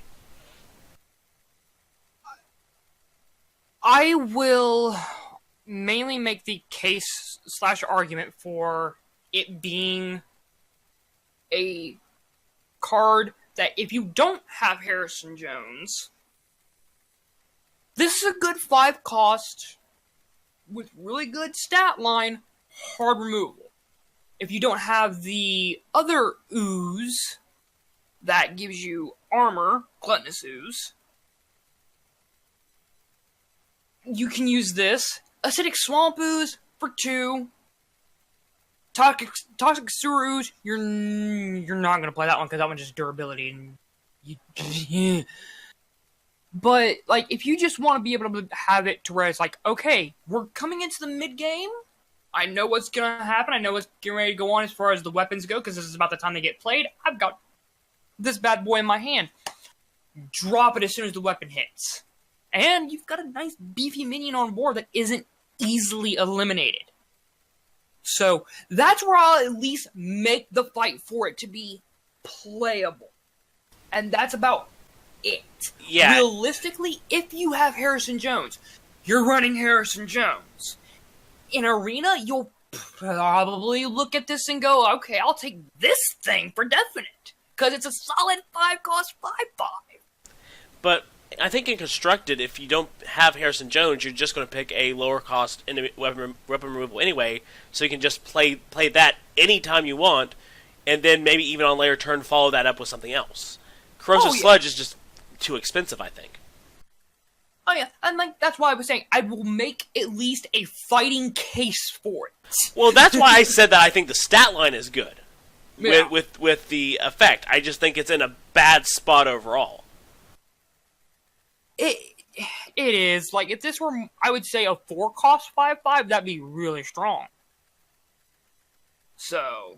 I will mainly make the case/argument for it being a card that if you don't have Harrison Jones, this is a good 5-cost with really good stat line, hard removal. If you don't have the other ooze that gives you armor, Gluttonous Ooze, you can use this. Acidic Swamp Ooze for 2. Toxic Sewer Ooze, you're not going to play that one because that one's just durability. And but, like, if you just want to be able to have it to where it's like, okay, we're coming into the mid-game. I know what's going to happen. I know what's getting ready to go on as far as the weapons go, because this is about the time they get played. I've got this bad boy in my hand. Drop it as soon as the weapon hits. And you've got a nice beefy minion on board that isn't easily eliminated. So, that's where I'll at least make the fight for it to be playable. And that's about it. Yeah. Realistically, if you have Harrison Jones, you're running Harrison Jones. In Arena, you'll probably look at this and go, okay, I'll take this thing for definite. Because it's a solid 5-cost 5/5. But I think in Constructed, if you don't have Harrison Jones, you're just going to pick a lower cost weapon removal anyway, so you can just play that anytime you want, and then maybe even on later turn follow that up with something else. Corrosive Sludge is just too expensive, I think. Oh yeah, and like that's why I was saying I will make at least a fighting case for it. Well, that's why I said that I think the stat line is good Yeah. with the effect. I just think it's in a bad spot overall. It is like if this were, I would say a 4-cost 5/5, that'd be really strong. So,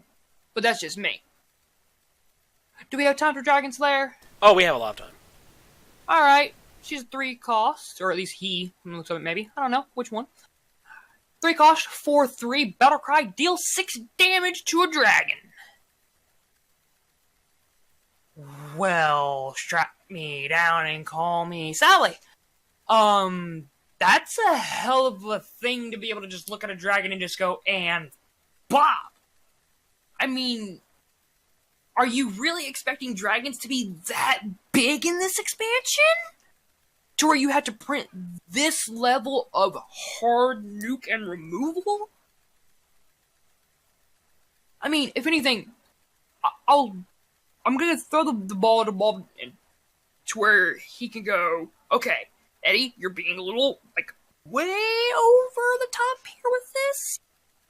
but that's just me. Do we have time for Dragonslayer? Oh, we have a lot of time. All right, she's 3 costs, or at least he looks like it maybe. I don't know which one. 3 cost, 4/3 Battlecry, deal 6 damage to a dragon. Well, strap me down and call me Sally. That's a hell of a thing to be able to just look at a dragon and just go, and bop! I mean, are you really expecting dragons to be that big in this expansion? To where you have to print this level of hard nuke and removal? I mean, if anything, I'm gonna throw the ball at the ball to where he can go, okay, Eddie, you're being a little, like, way over the top here with this?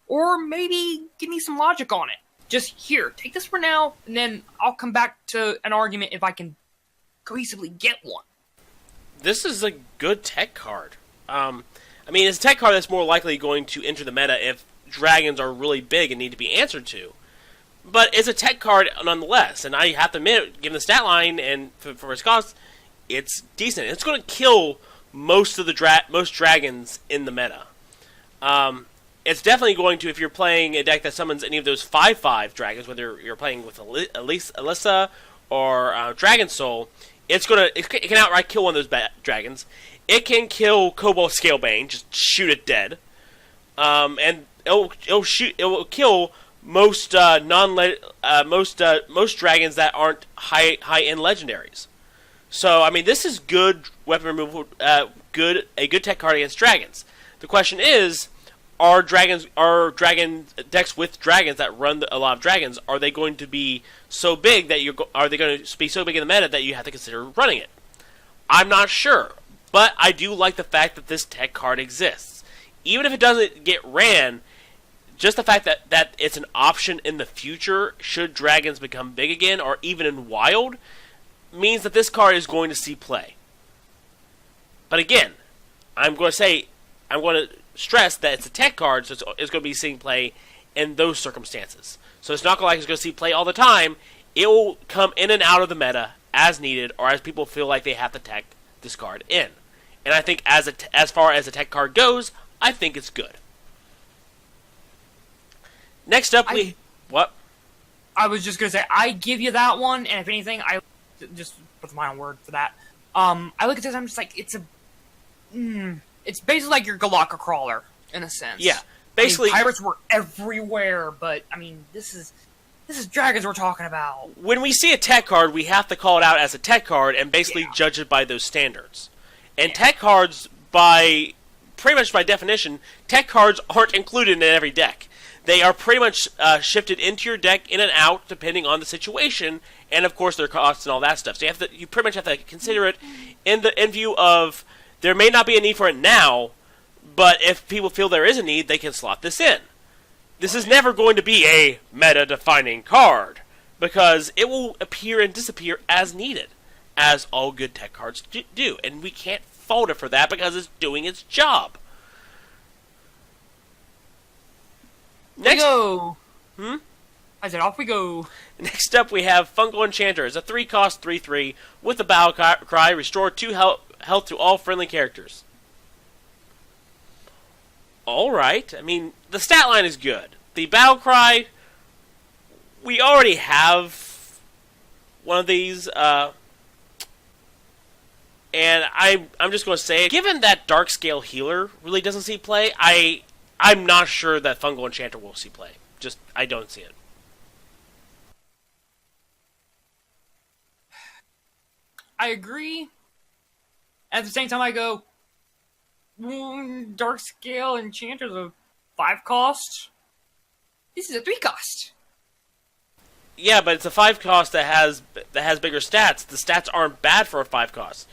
Or maybe give me some logic on it. Just here, take this for now, and then I'll come back to an argument if I can cohesively get one. This is a good tech card. I mean, it's a tech card that's more likely going to enter the meta if dragons are really big and need to be answered to. But it's a tech card nonetheless, and I have to admit, given the stat line and for its cost, it's decent. It's going to kill most of the most dragons in the meta. It's definitely going to, if you're playing a deck that summons any of those 5/5 dragons, whether you're playing with Alyssa or Dragon Soul, it can outright kill one of those dragons. It can kill Kobold Scalebane, just shoot it dead, and it will kill most most dragons that aren't high end legendaries. So I mean, this is good weapon removal, a good tech card against dragons. The question is, are dragon decks with dragons that run a lot of dragons, are they going to be so big that are they going to be so big in the meta that you have to consider running it? I'm not sure, but I do like the fact that this tech card exists. Even if it doesn't get ran, just the fact that it's an option in the future, should dragons become big again, or even in Wild, means that this card is going to see play. But again, I'm going to stress that it's a tech card, so it's going to be seeing play in those circumstances. So it's not like it's going to see play all the time. It will come in and out of the meta as needed, or as people feel like they have to tech this card in. And I think as far as a tech card goes, I think it's good. Next up, what? I was just gonna say, I give you that one, and if anything, I just put my own word for that. I look at this, I'm just like, it's basically like your Galaka Crawler, in a sense. Yeah, basically. I mean, pirates were everywhere, but, I mean, this is dragons we're talking about. When we see a tech card, we have to call it out as a tech card and basically judge it by those standards. And tech cards, pretty much by definition, tech cards aren't included in every deck. They are pretty much shifted into your deck, in and out, depending on the situation, and of course their costs and all that stuff. So you pretty much have to consider it in view of, there may not be a need for it now, but if people feel there is a need, they can slot this in. This is never going to be a meta-defining card, because it will appear and disappear as needed, as all good tech cards do, and we can't fault it for that because it's doing its job. Next, go. I said, off we go. Next up, we have Fungal Enchanter. It's a 3-cost 3/3 with a Battle Cry. Restore 2 health to all friendly characters. Alright. I mean, the stat line is good. The Battle Cry, we already have one of these, and I'm just going to say, given that Dark Scale Healer really doesn't see play, I'm not sure that Fungal Enchanter will see play. I don't see it. I agree. At the same time, I go, Dark Scale Enchanter's a 5-cost. This is a 3-cost. Yeah, but it's a 5-cost that has bigger stats. The stats aren't bad for a 5-cost.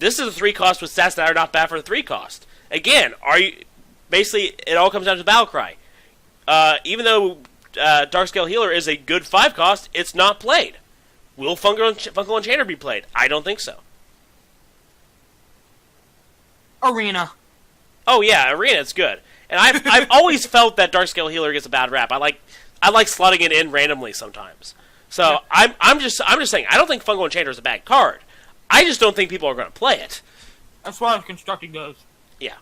This is a 3-cost with stats that are not bad for a 3-cost. Again, basically, it all comes down to Battle Cry. Even though Darkscale Healer is a good 5-cost, it's not played. Will Fungal Enchanter be played? I don't think so. Arena. Oh yeah, Arena, it's good. And I've always felt that Darkscale Healer gets a bad rap. I like slotting it in randomly sometimes. So yeah. I'm just saying, I don't think Fungal Enchanter is a bad card. I just don't think people are going to play it. That's why I'm constructing those. Yeah.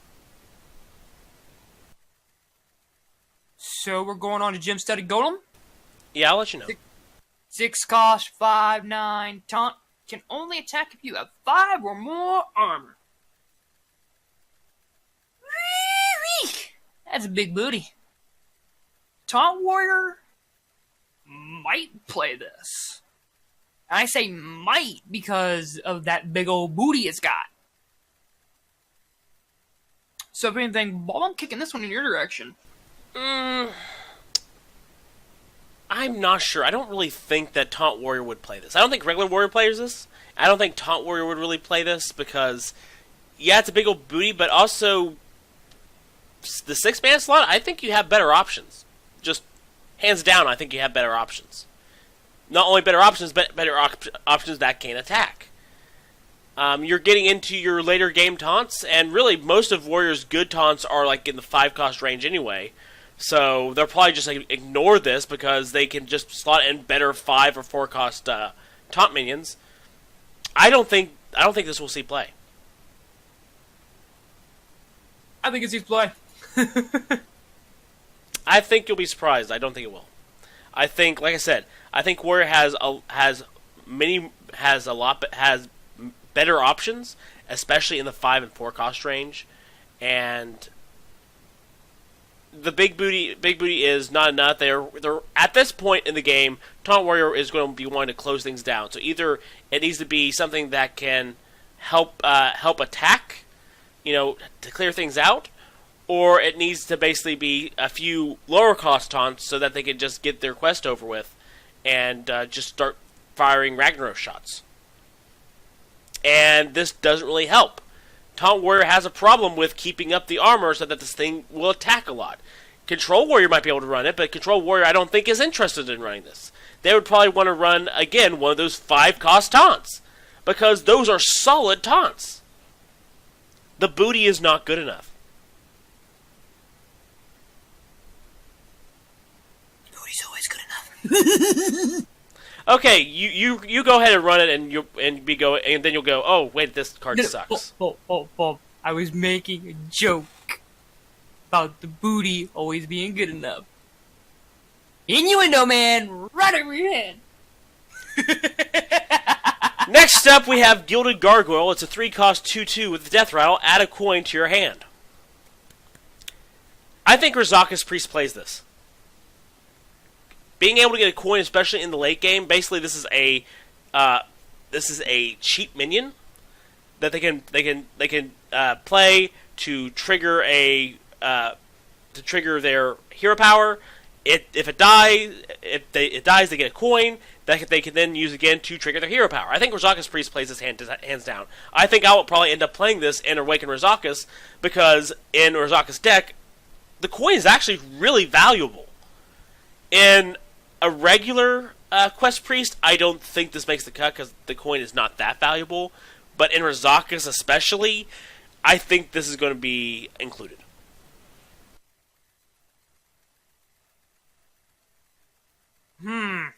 So we're going on to Gemstudded Golem? Yeah, I'll let you know. 6 cost, 5/9, taunt. Can only attack if you have 5 or more armor. That's a big booty. Taunt Warrior might play this. And I say might because of that big old booty it's got. So if anything, Bob, I'm kicking this one in your direction. I'm not sure. I don't really think that Taunt Warrior would play this. I don't think regular Warrior plays this. I don't think Taunt Warrior would really play this because, yeah, it's a big old booty, but also the 6-man slot, I think you have better options. Just hands down, I think you have better options. Not only better options, but better options that can attack. You're getting into your later game taunts, and really most of Warrior's good taunts are like in the 5-cost range anyway. So they'll probably just like, ignore this because they can just slot in better 5 or 4-cost taunt minions. I don't think this will see play. I think it sees play. I think you'll be surprised. I don't think it will. I think, like I said, I think Warrior has better options, especially in the 5 and 4-cost range, and the big booty is not enough. They're at this point in the game, Taunt Warrior is going to be wanting to close things down. So either it needs to be something that can help attack, to clear things out, or it needs to basically be a few lower cost taunts so that they can just get their quest over with and just start firing Ragnarok shots. And this doesn't really help. Taunt Warrior has a problem with keeping up the armor so that this thing will attack a lot. Control Warrior might be able to run it, but Control Warrior I don't think is interested in running this. They would probably want to run, again, one of those 5-cost taunts, because those are solid taunts. The booty is not good enough. Booty's always good enough. Okay, you go ahead and run it, and then you'll go, oh wait, this card sucks. Oh, I was making a joke about the booty always being good enough. Innuendo, man, right over your head. Next up, we have Gilded Gargoyle. It's a 3-cost 2/2 with Death Rattle. Add a coin to your hand. I think Razakus Priest plays this. Being able to get a coin, especially in the late game, basically this is a cheap minion that they can play to trigger their hero power. If it dies, they get a coin that they can then use again to trigger their hero power. I think Razakus Priest plays this hands down. I think I will probably end up playing this in Awaken Razakus because in Razakus deck, the coin is actually really valuable. In a regular Quest Priest, I don't think this makes the cut because the coin is not that valuable. But in Razakus especially, I think this is going to be included. I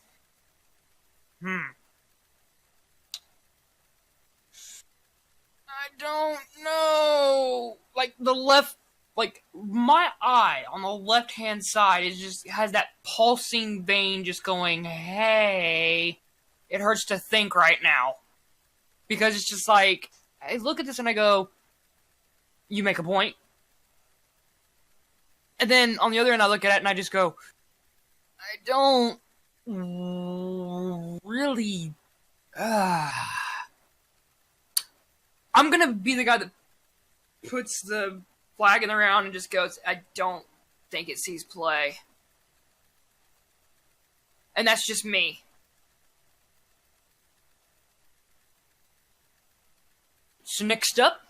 don't know. My eye on the left-hand side has that pulsing vein just going, hey, it hurts to think right now. Because it's just like, I look at this and I go, you make a point. And then on the other end I look at it and I just go, I don't really... I'm gonna be the guy that puts the flag in the round and just goes, I don't think it sees play. And that's just me. So next up,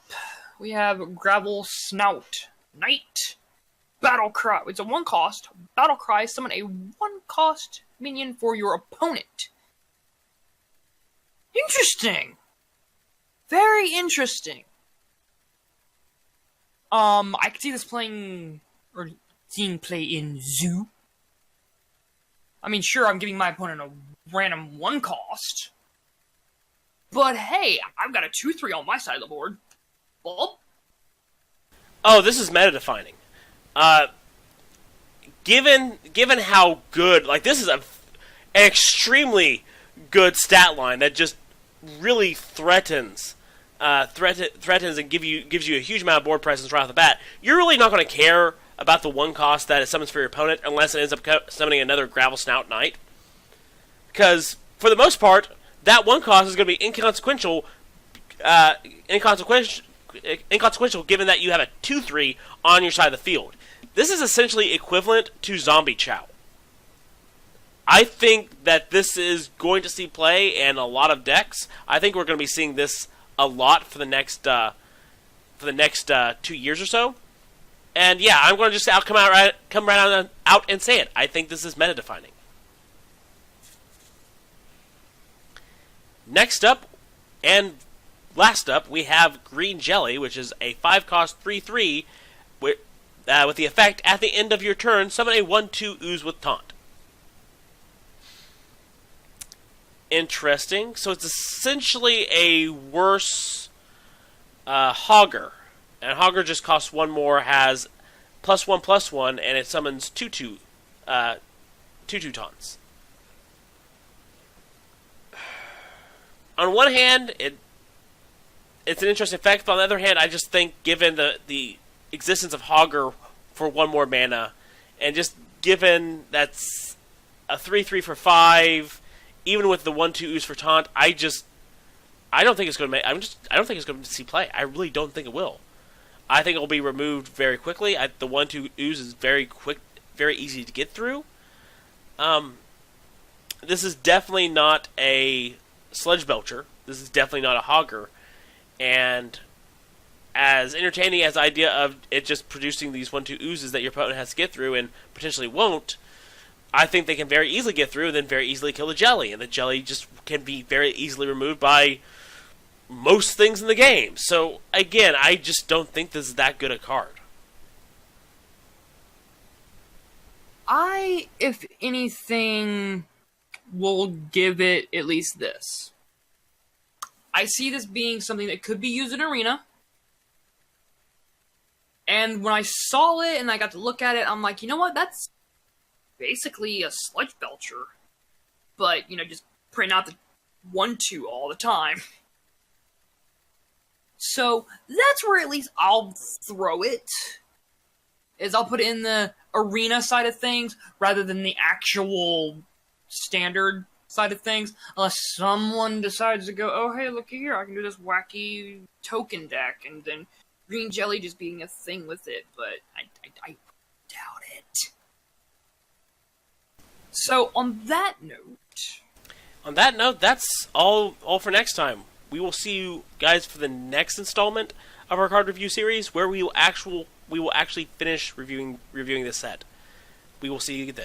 we have Gravelsnout Knight. Battle Cry. It's a 1-cost. Battle Cry. Summon a 1-cost minion for your opponent. Interesting. Very interesting. I could see this playing, or seeing play in Zoo. I mean, sure, I'm giving my opponent a random 1-cost. But hey, I've got a 2-3 on my side of the board. Bob? Oh, this is meta-defining. Given how good, like, this is an extremely good stat line that just really threatens and gives you a huge amount of board presence right off the bat. You're really not going to care about the 1-cost that it summons for your opponent unless it ends up summoning another Gravelsnout Knight. Because, for the most part, that 1-cost is going to be inconsequential given that you have a 2-3 on your side of the field. This is essentially equivalent to Zombie Chow. I think that this is going to see play in a lot of decks. I think we're going to be seeing this a lot for the next 2 years or so. And yeah, I'm going to just come right out and say it. I think this is meta defining. Next up, and last up, we have Green Jelly, which is a 5-cost 3/3 with the effect at the end of your turn, summon a 1/2 ooze with taunt. Interesting. So it's essentially a worse Hogger. And Hogger just costs 1 more, has +1/+1, and it summons 2/2 taunts. On one hand, it's an interesting effect, but on the other hand, I just think given the existence of Hogger for 1 more mana, and just given that's a 3/3 for 5, even with the 1/2 ooze for taunt, I don't think it's going to I don't think it's going to see play. I really don't think it will. I think it will be removed very quickly. The 1/2 ooze is very quick, very easy to get through. This is definitely not a Sludge Belcher. This is definitely not a Hogger. And as entertaining as the idea of it just producing these 1/2 oozes that your opponent has to get through and potentially won't, I think they can very easily get through and then very easily kill the jelly. And the jelly just can be very easily removed by most things in the game. So, again, I just don't think this is that good a card. I, if anything, will give it at least this. I see this being something that could be used in Arena. And when I saw it and I got to look at it, I'm like, you know what? That's basically a Sludge Belcher. But, just print out the 1/2 all the time. So, that's where at least I'll throw it. Is I'll put it in the Arena side of things rather than the actual standard side of things, unless someone decides to go, oh hey, look here, I can do this wacky token deck, and then Green Jelly just being a thing with it, but I doubt it. So, on that note, that's all for next time. We will see you guys for the next installment of our card review series, where we will actually finish reviewing this set. We will see you then.